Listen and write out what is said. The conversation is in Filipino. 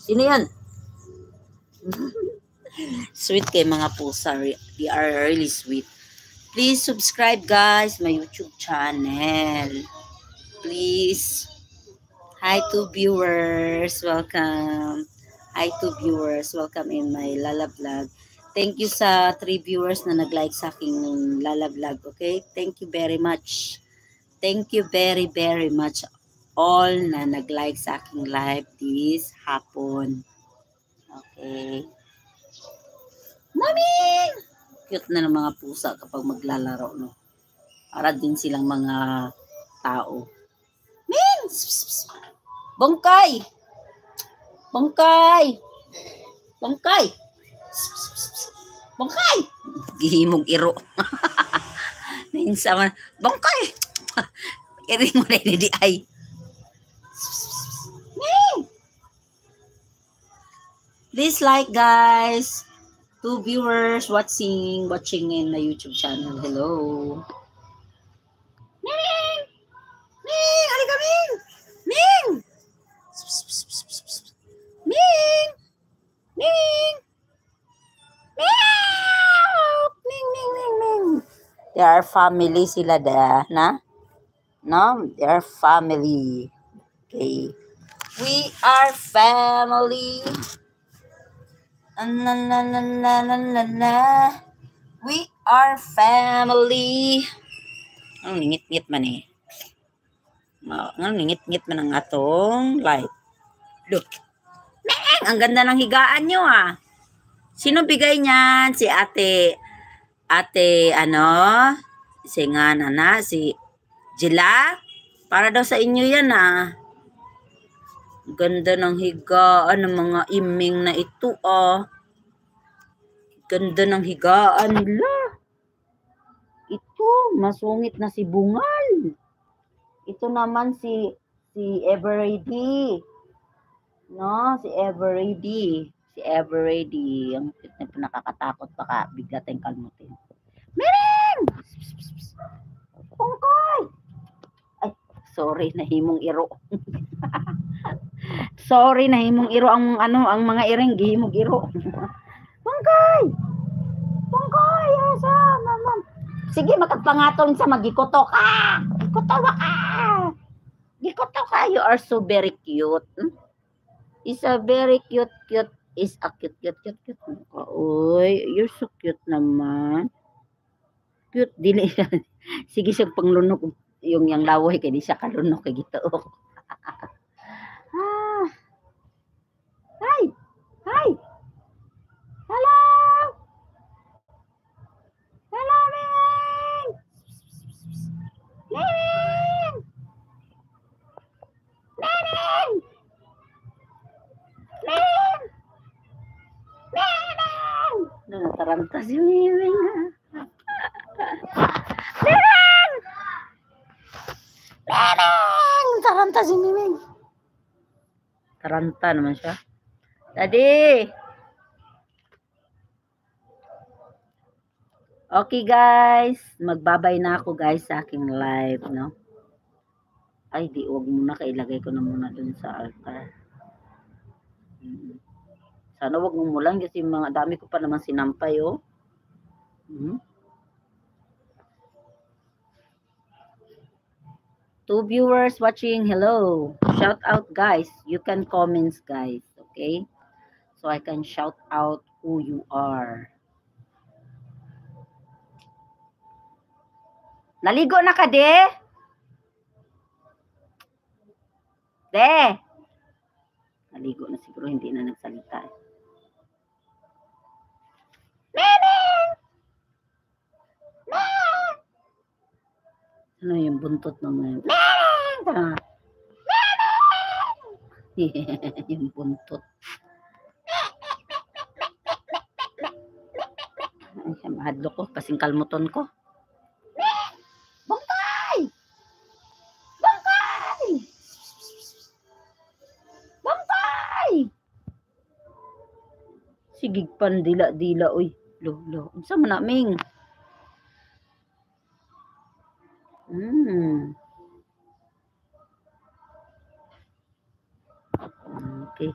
Sino yan? Sweet kay mga pusa. They are really sweet. Please subscribe guys my YouTube channel. Please. Hi to viewers. Welcome. Hi to viewers. Welcome in my Lala Vlog. Thank you sa 3 viewers na nag-like sa aking Lala Vlog. Okay? Thank you very much. Thank you very, very much all na nag-like sa aking live this hapon. Okay. Mami! Cute na ng mga pusa kapag maglalaro, no? Para din silang mga tao. Min! Bangkay! Bangkay! Bangkay! Bangkay! Gihimog iro. Nainsa man. Bangkay! Iring mo na di ay. Please like guys. 2 viewers watching in my YouTube channel. Hello. Ming! Ming! Halika Ming! Ming! Ming! Ming! Meow! Ming, Ming, Ming, Ming. They are family sila na? No? They are family. Okay. We are family. Na, na, na, na, na, na, na. We are family. Ang ningit-ngit man eh. Ang ningit-ngit man ang atong light. Look. Meng! Ang ganda ng higaan nyo ah. Sino bigay niyan? Si ate, si nga na, si Jila? Para daw sa inyo yan ah. Ganda ng higaan ng mga iming na ito ah. Ganda ng higaan nila. Ito, masungit na si Bungal. Ito naman si Everready. No, si Everready. Si Everready. Ang nakakatakot baka biglating kalmutin. Mering! Pungkoy! Ay, sorry, nahimong iro. Sorry, nahimong iro ang mga iring gihimog iro. Pungkoy! Pungkoy! Asa, mama. Sige, makagpangaton sa magikoto ka. Gikoto ka. Gikoto ka. You are so very cute. Is a very cute. Is a cute. Uy, you're so cute naman. Cute dili. Sige siya panglunok yung laway kay di siya kalunok kay gito. Ah. Hi. Hi. Hello. Hello, Ming. Ming. Ming. Ming. Ming. Nataranta si Ming. Ming. Ming. Taranta si Ming. Taranta naman siya. Daddy. Okay guys, magbabay na ako guys sa aking live, no? Ay, di, wag muna, kailagay ko na muna dun sa altar. Sana wag mo lang kasi mga dami ko pa naman sinampay, oh. 2 viewers watching, hello. Shout out guys, you can comments guys, okay? So I can shout out who you are. Naligo na ka, de? De? Naligo na siguro, hindi na nagsalita. Neneng! Neneng! Ano yung buntot naman? Neneng! Neneng! Yung buntot. Ay, mahadlo ko, kasing kalmuton ko. Bangkay! Bangkay! Bangkay! Sigig pan dila-dila, uy. Lo. Unsa man naming? Okay.